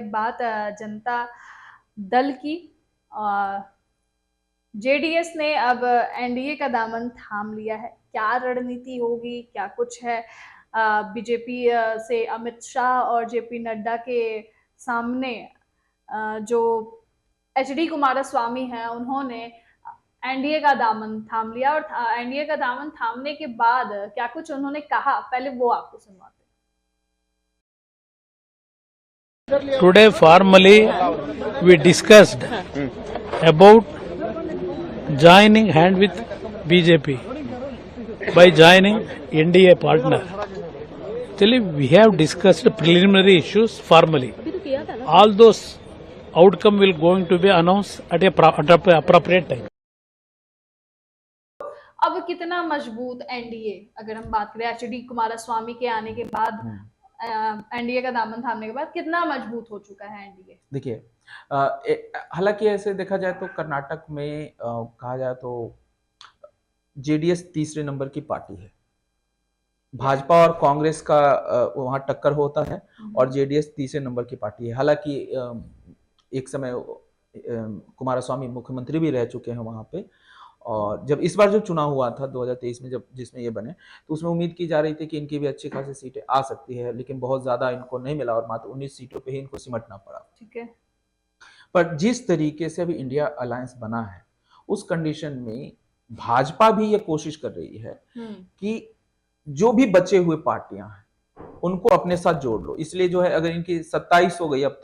है बात जनता दल की। जेडीएस ने अब एनडीए का दामन थाम लिया है। क्या रणनीति होगी, क्या कुछ है? बीजेपी से अमित शाह और जेपी नड्डा के सामने जो एच डी कुमारस्वामी हैं, उन्होंने एनडीए का दामन थाम लिया। और एनडीए का दामन थामने के बाद क्या कुछ उन्होंने कहा, पहले वो आपको सुनवाते हैं। Today formally we discussed about joining hand with BJP by joining NDA partner. Actually, we have discussed preliminary issues formally. All those outcome will going to be announced at a appropriate time. अब कितना मजबूत NDA, अगर हम बात करें H D Kumaraswamy के आने के बाद, एनडीए का दामन थामने के बाद कितना मजबूत हो चुका है एनडीए? देखिए, हालांकि ऐसे देखा जाए तो कर्नाटक में कहा जाए तो जेडीएस तीसरे नंबर की पार्टी है। भाजपा और कांग्रेस का वहां टक्कर होता है और जेडीएस तीसरे नंबर की पार्टी है। हालांकि एक समय कुमारस्वामी मुख्यमंत्री भी रह चुके हैं वहां पे, और जब इस बार जो चुनाव हुआ था 2023 में, जब जिसमें ये बने, तो उसमें उम्मीद की जा रही थी कि इनकी भी अच्छी खासी सीटें आ सकती है, लेकिन बहुत ज्यादा इनको नहीं मिला और मात्र 19 सीटों पे ही इनको सिमटना पड़ा। ठीक है। पर जिस तरीके से अभी इंडिया अलायंस बना है, उस कंडीशन में भाजपा भी ये कोशिश कर रही है कि जो भी बचे हुए पार्टियां हैं उनको अपने साथ जोड़ लो। इसलिए जो है, अगर इनकी 27 हो गई अब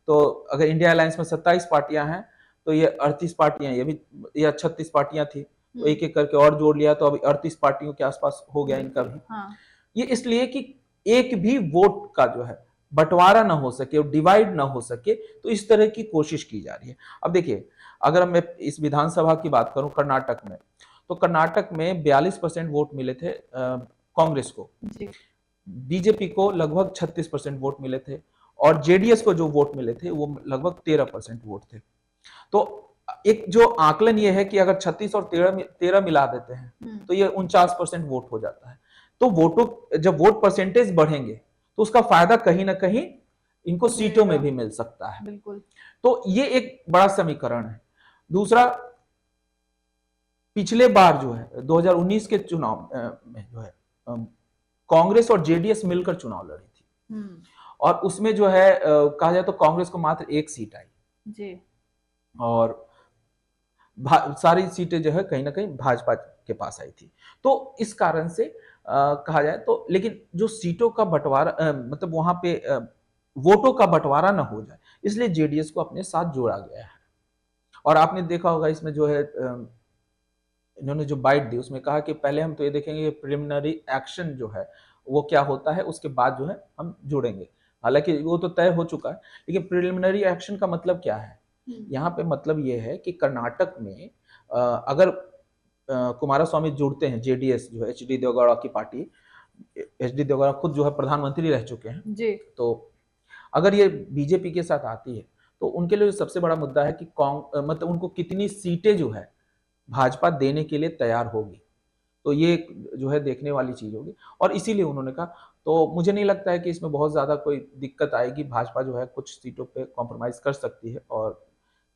तो अगर इंडिया अलायंस में 27 पार्टियां हैं तो ये 38 पार्टियां, ये 36 पार्टियां थी, तो एक एक करके और जोड़ लिया, तो अभी 38 पार्टियों के आसपास हो गया इनका भी। ये इसलिए कि एक भी वोट का जो है बंटवारा ना हो सके और डिवाइड ना हो सके, तो इस तरह की कोशिश की जा रही है। अब देखिए, अगर मैं इस विधानसभा की बात करूं कर्नाटक में, तो कर्नाटक में 42% वोट मिले थे कांग्रेस को, बीजेपी को लगभग 36% वोट मिले थे, और जेडीएस को जो वोट मिले थे वो लगभग 13% वोट थे। तो एक जो आकलन ये है कि अगर 36 और 13 मिला देते हैं तो ये 49% वोट हो जाता है। तो वोटों, जब वोट परसेंटेज बढ़ेंगे तो उसका फायदा कहीं ना कहीं इनको सीटों में भी मिल सकता है। बिल्कुल। तो ये एक बड़ा समीकरण है। दूसरा, पिछले बार जो है 2019 के चुनाव में जो है कांग्रेस और जेडीएस मिलकर चुनाव लड़ी थी, और उसमें जो है कहा जाए तो कांग्रेस को मात्र 1 सीट आई जी, और सारी सीटें जो है कहीं ना कहीं भाजपा के पास आई थी। तो इस कारण से कहा जाए तो, लेकिन जो सीटों का बंटवारा मतलब वहां पे वोटों का बंटवारा ना हो जाए, इसलिए जेडीएस को अपने साथ जोड़ा गया है। और आपने देखा होगा इसमें जो है इन्होंने जो बाइट दी उसमें कहा कि पहले हम तो ये देखेंगे प्रिलिमिनरी एक्शन जो है वो क्या होता है, उसके बाद जो है हम जोड़ेंगे। हालांकि वो तो तय हो चुका है, लेकिन प्रिलिमिनरी एक्शन का मतलब क्या है? यहाँ पे मतलब ये है कि कर्नाटक में अगर कुमारस्वामी जुड़ते हैं, जेडीएस जो है एच डी देवगौड़ा की पार्टी, एच डी देवगौड़ा खुद जो है प्रधानमंत्री रह चुके हैं जी, तो अगर ये बीजेपी के साथ आती है तो उनके लिए सबसे बड़ा मुद्दा है कि मतलब उनको कितनी सीटें जो है भाजपा देने के लिए तैयार होगी। तो ये जो है देखने वाली चीज होगी, और इसीलिए उन्होंने कहा। तो मुझे नहीं लगता है कि इसमें बहुत ज्यादा कोई दिक्कत आएगी। भाजपा जो है कुछ सीटों पे कॉम्प्रोमाइज कर सकती है और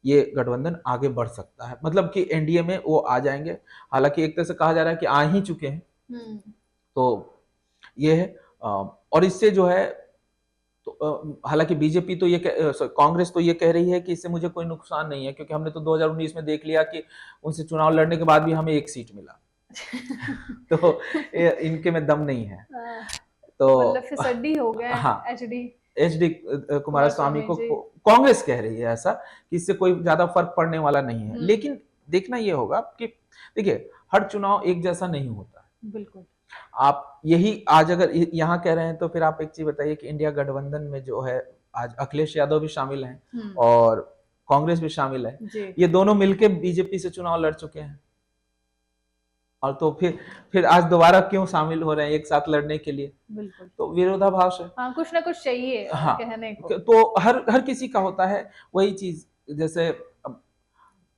ये गठबंधन आगे बढ़ सकता है, मतलब कि एनडीए में वो आ जाएंगे। हालांकि एक तरह से कहा जा रहा है कि आ ही चुके हैं। तो ये है, और इससे जो है तो हालांकि बीजेपी तो ये कांग्रेस तो ये कह रही है कि इससे मुझे कोई नुकसान नहीं है, क्योंकि हमने तो 2019 में देख लिया कि उनसे चुनाव लड़ने के बाद भी हमें 1 सीट मिला। तो इनके में दम नहीं है। तो मतलब फिसड्डी हो गया। हाँ, एच डी कुमारस्वामी को कांग्रेस कह रही है ऐसा कि इससे कोई ज्यादा फर्क पड़ने वाला नहीं है। लेकिन देखना ये होगा कि देखिए, हर चुनाव एक जैसा नहीं होता। बिल्कुल। आप यही आज अगर यहाँ कह रहे हैं तो फिर आप एक चीज बताइए कि इंडिया गठबंधन में जो है आज अखिलेश यादव भी शामिल हैं और कांग्रेस भी शामिल है। ये दोनों मिलकर बीजेपी से चुनाव लड़ चुके हैं, और तो फिर आज दोबारा क्यों शामिल हो रहे हैं एक साथ लड़ने के लिए? बिल्कुल। तो विरोधाभास है। हाँ, कुछ ना कुछ चाहिए कहने को। तो हर किसी का होता है वही चीज। जैसे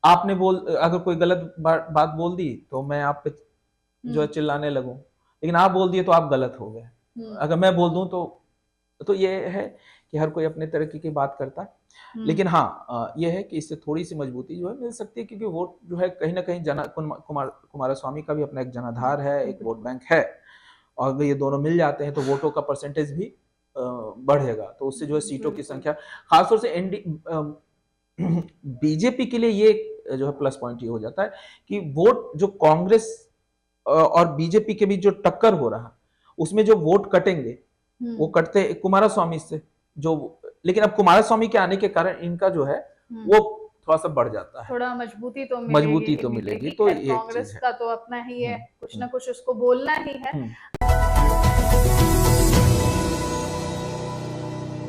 आपने अगर कोई गलत बात बोल दी तो मैं आप पे जो है चिल्लाने लगूं, लेकिन आप बोल दिए तो आप गलत हो गए। अगर मैं बोल दूं तो ये है कि हर कोई अपने तरक्की की बात करता है, लेकिन हाँ यह है कि इससे थोड़ी सी मजबूती जो है मिल सकती है, क्योंकि वोट जो है कहीं ना कहीं कुमारस्वामी का भी अपना एक जनाधार है, एक वोट बैंक है, और अगर ये दोनों मिल जाते हैं तो वोटों का परसेंटेज भी बढ़ेगा, तो उससे जो है सीटों की संख्या खासतौर से बीजेपी के लिए ये जो है प्लस पॉइंट ये हो जाता है कि वोट जो कांग्रेस और बीजेपी के बीच जो टक्कर हो रहा उसमें जो वोट कटेंगे वो कटते कुमारस्वामी से, जो लेकिन अब कुमारस्वामी के आने के कारण इनका जो है वो थोड़ा सा बढ़ जाता है, थोड़ा मजबूती तो मिलेगी। तो कांग्रेस का तो अपना ही है, कुछ ना कुछ उसको बोलना ही है।